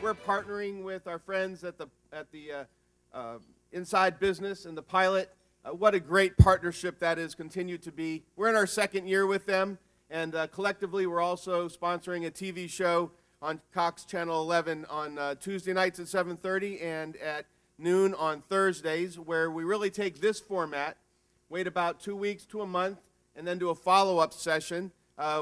we're partnering with our friends at the Inside Business and the Pilot. What a great partnership that is continued to be. We're in our second year with them, and collectively we're also sponsoring a TV show on Cox Channel 11 on Tuesday nights at 7:30 and at noon on Thursdays, where we really take this format, wait about 2 weeks to a month, and then do a follow-up session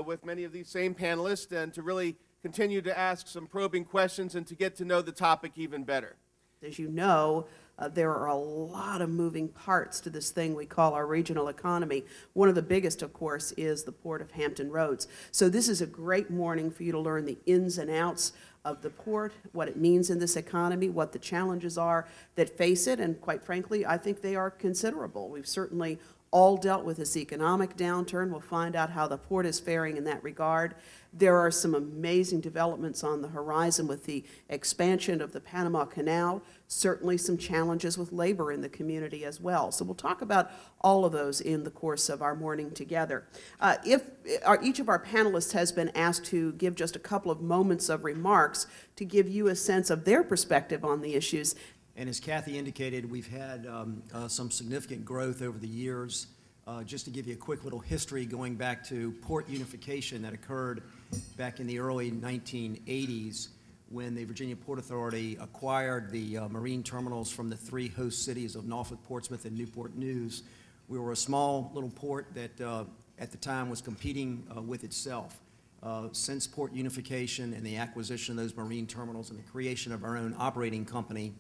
with many of these same panelists, and to really continue to ask some probing questions and to get to know the topic even better. As you know, there are a lot of moving parts to this thing we call our regional economy. One of the biggest, of course, is the Port of Hampton Roads. So this is a great morning for you to learn the ins and outs of the port, what it means in this economy, what the challenges are that face it, and quite frankly, I think they are considerable. We've certainly all dealt with this economic downturn. We'll find out how the port is faring in that regard. There are some amazing developments on the horizon with the expansion of the Panama Canal, certainly some challenges with labor in the community as well. So we'll talk about all of those in the course of our morning together. Each of our panelists has been asked to give just a couple of moments of remarks to give you a sense of their perspective on the issues. And as Kathy indicated, we've had some significant growth over the years. Just to give you a quick little history, going back to port unification that occurred back in the early 1980s, when the Virginia Port Authority acquired the marine terminals from the three host cities of Norfolk, Portsmouth, and Newport News. We were a small little port that at the time was competing with itself. Since port unification and the acquisition of those marine terminals and the creation of our own operating company,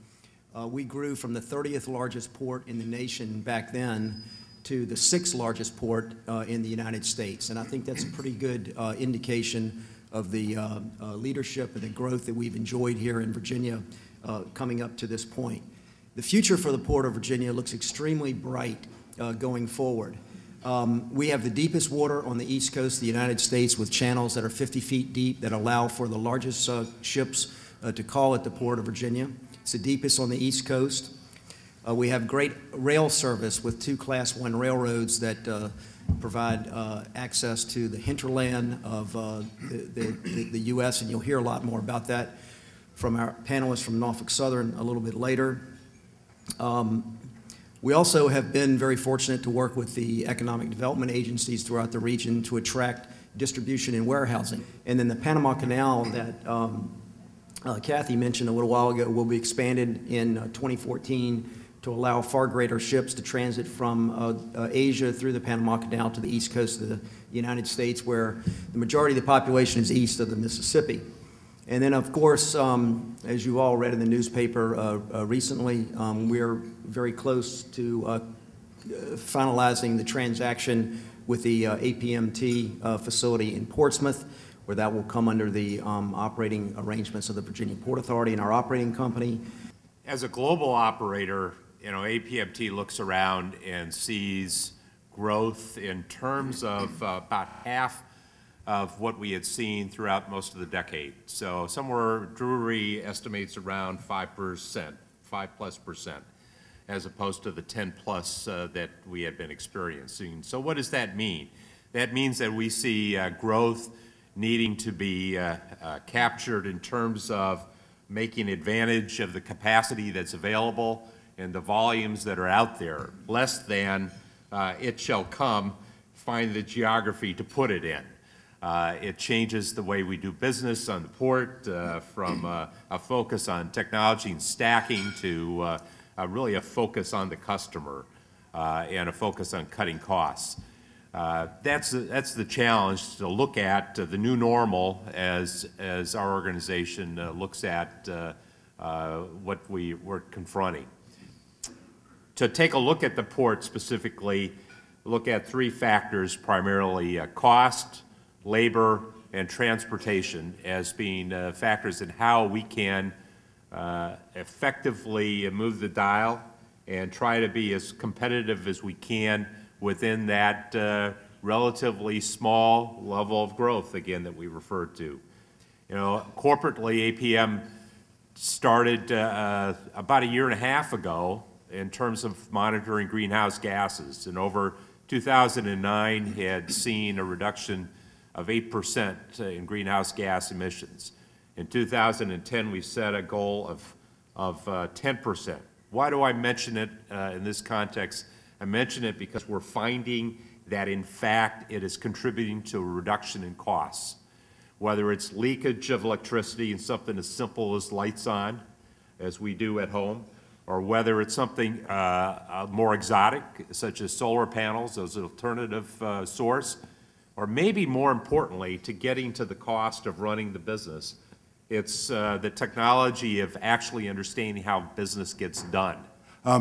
we grew from the 30th largest port in the nation back then to the 6th largest port in the United States. And I think that's a pretty good indication of the leadership and the growth that we've enjoyed here in Virginia coming up to this point. The future for the Port of Virginia looks extremely bright going forward. We have the deepest water on the east coast of the United States, with channels that are 50 feet deep that allow for the largest ships to call at the Port of Virginia. It's the deepest on the east coast. We have great rail service with 2 Class I railroads that provide access to the hinterland of the U.S., and you'll hear a lot more about that from our panelists from Norfolk Southern a little bit later. We also have been very fortunate to work with the economic development agencies throughout the region to attract distribution and warehousing. And then the Panama Canal that Kathy mentioned a little while ago will be expanded in 2014 to allow far greater ships to transit from Asia through the Panama Canal to the east coast of the United States, where the majority of the population is east of the Mississippi. And then, of course, as you all read in the newspaper recently, we're very close to finalizing the transaction with the APMT facility in Portsmouth, where that will come under the operating arrangements of the Virginia Port Authority and our operating company. As a global operator, APMT looks around and sees growth in terms of about half of what we had seen throughout most of the decade. So somewhere, Drury estimates around 5%, 5+%, as opposed to the 10+ that we had been experiencing. So what does that mean? That means that we see growth needing to be captured in terms of making advantage of the capacity that's available and the volumes that are out there. Less than it shall come, find the geography to put it in. It changes the way we do business on the port, from a focus on technology and stacking to really a focus on the customer and a focus on cutting costs. That's the challenge, to look at the new normal as our organization looks at what we're confronting. To take a look at the port specifically, look at 3 factors primarily: cost, labor, and transportation as being factors in how we can effectively move the dial and try to be as competitive as we can within that relatively small level of growth, again, that we referred to. Corporately, APM started about 1.5 years ago in terms of monitoring greenhouse gases, and over 2009 had seen a reduction of 8% in greenhouse gas emissions. In 2010, we set a goal of 10%. Why do I mention it in this context? I mention it because we're finding that, in fact, it is contributing to a reduction in costs. Whether it's leakage of electricity in something as simple as lights on, as we do at home, or whether it's something more exotic, such as solar panels as an alternative source, or maybe more importantly, to getting to the cost of running the business, it's the technology of actually understanding how business gets done.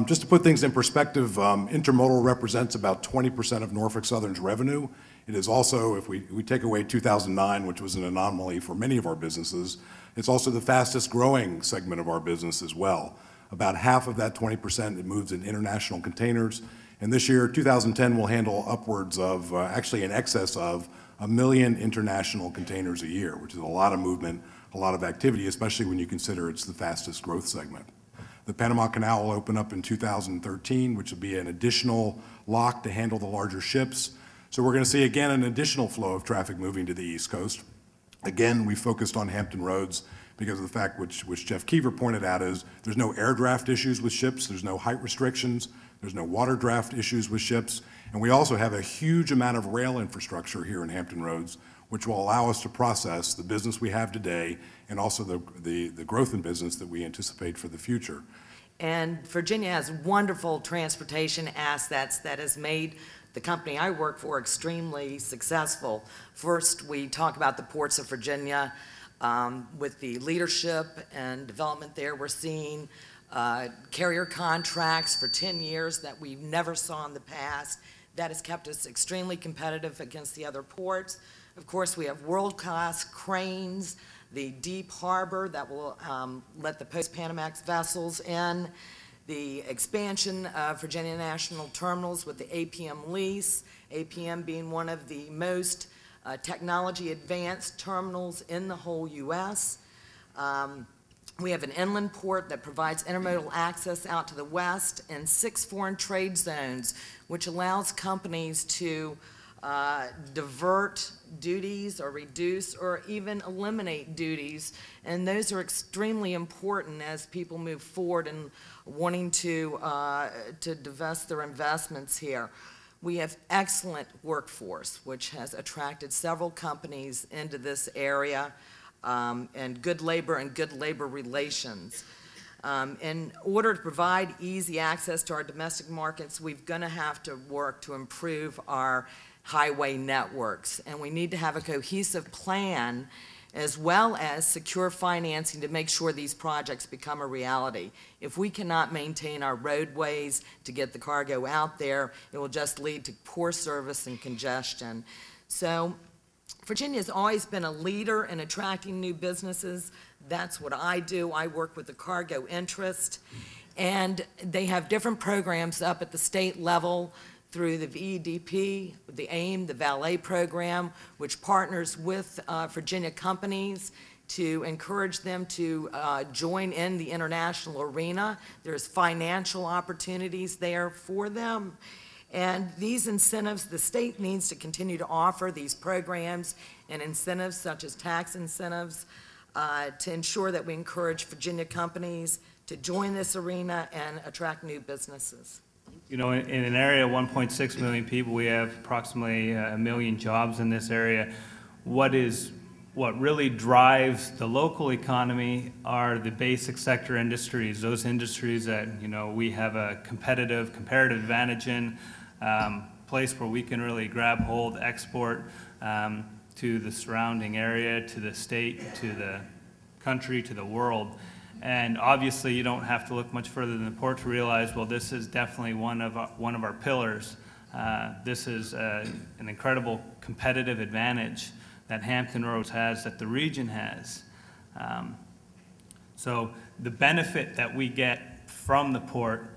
Just to put things in perspective, intermodal represents about 20% of Norfolk Southern's revenue. It is also, if we take away 2009, which was an anomaly for many of our businesses, it's also the fastest growing segment of our business as well. About half of that 20% it moves in international containers. And this year, 2010, will handle upwards of, actually in excess of, 1 million international containers a year, which is a lot of movement, a lot of activity, especially when you consider it's the fastest growth segment. The Panama Canal will open up in 2013, which will be an additional lock to handle the larger ships. So we're going to see, again, an additional flow of traffic moving to the East Coast. Again, we focused on Hampton Roads because of the fact which Jeff Keever pointed out is there's no air draft issues with ships, there's no height restrictions, there's no water draft issues with ships, and we also have a huge amount of rail infrastructure here in Hampton Roads, which will allow us to process the business we have today and also the growth in business that we anticipate for the future. And Virginia has wonderful transportation assets that has made the company I work for extremely successful. First, we talk about the ports of Virginia. With the leadership and development there, we're seeing carrier contracts for 10 years that we never saw in the past. That has kept us extremely competitive against the other ports. Of course, we have world-class cranes, the deep harbor that will let the post-Panamax vessels in, the expansion of Virginia National Terminals with the APM lease, APM being one of the most technology advanced terminals in the whole U.S. We have an inland port that provides intermodal access out to the west and 6 foreign trade zones, which allows companies to divert duties or reduce or even eliminate duties. And those are extremely important as people move forward and wanting to divest their investments here. We have excellent workforce, which has attracted several companies into this area, and good labor relations. In order to provide easy access to our domestic markets, we're going to have to work to improve our highway networks, and we need to have a cohesive plan as well as secure financing to make sure these projects become a reality. If we cannot maintain our roadways to get the cargo out there, it will just lead to poor service and congestion. So Virginia has always been a leader in attracting new businesses. That's what I do. I work with the cargo interest, and they have different programs up at the state level through the VEDP, the AIM, the Valet program, which partners with Virginia companies to encourage them to join in the international arena. There's financial opportunities there for them. And these incentives, the state needs to continue to offer these programs and incentives such as tax incentives to ensure that we encourage Virginia companies to join this arena and attract new businesses. You know, in an area of 1.6 million people, we have approximately 1 million jobs in this area. What really drives the local economy are the basic sector industries, those industries that, you know, we have a comparative advantage in, place where we can really grab hold, export to the surrounding area, to the state, to the country, to the world. And obviously, you don't have to look much further than the port to realize, well, this is definitely one of our pillars. This is an incredible competitive advantage that Hampton Roads has, that the region has. So the benefit that we get from the port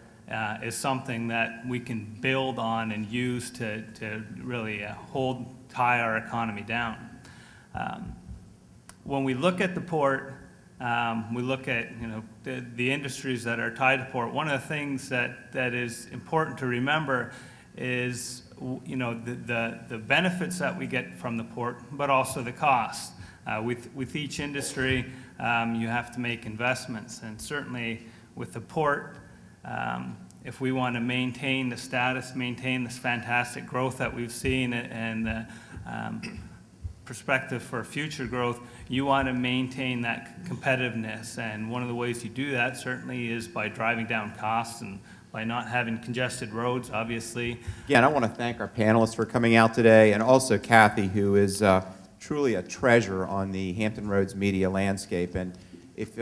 is something that we can build on and use to really tie our economy down. When we look at the port, we look at, you know, the industries that are tied to port. One of the things that is important to remember is, you know, the benefits that we get from the port, but also the costs. With each industry, you have to make investments, and certainly with the port, if we want to maintain the status, maintain this fantastic growth that we've seen, and the perspective for future growth, you want to maintain that competitiveness. And one of the ways you do that certainly is by driving down costs and by not having congested roads, obviously. Again, I want to thank our panelists for coming out today, and also Kathy, who is truly a treasure on the Hampton Roads media landscape. And if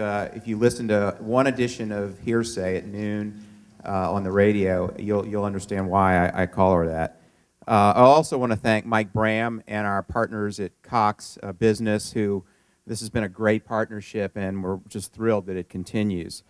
you listen to one edition of Hearsay at noon on the radio, you'll understand why I call her that. I also want to thank Mike Bram and our partners at Cox Business, who this has been a great partnership, and we're just thrilled that it continues.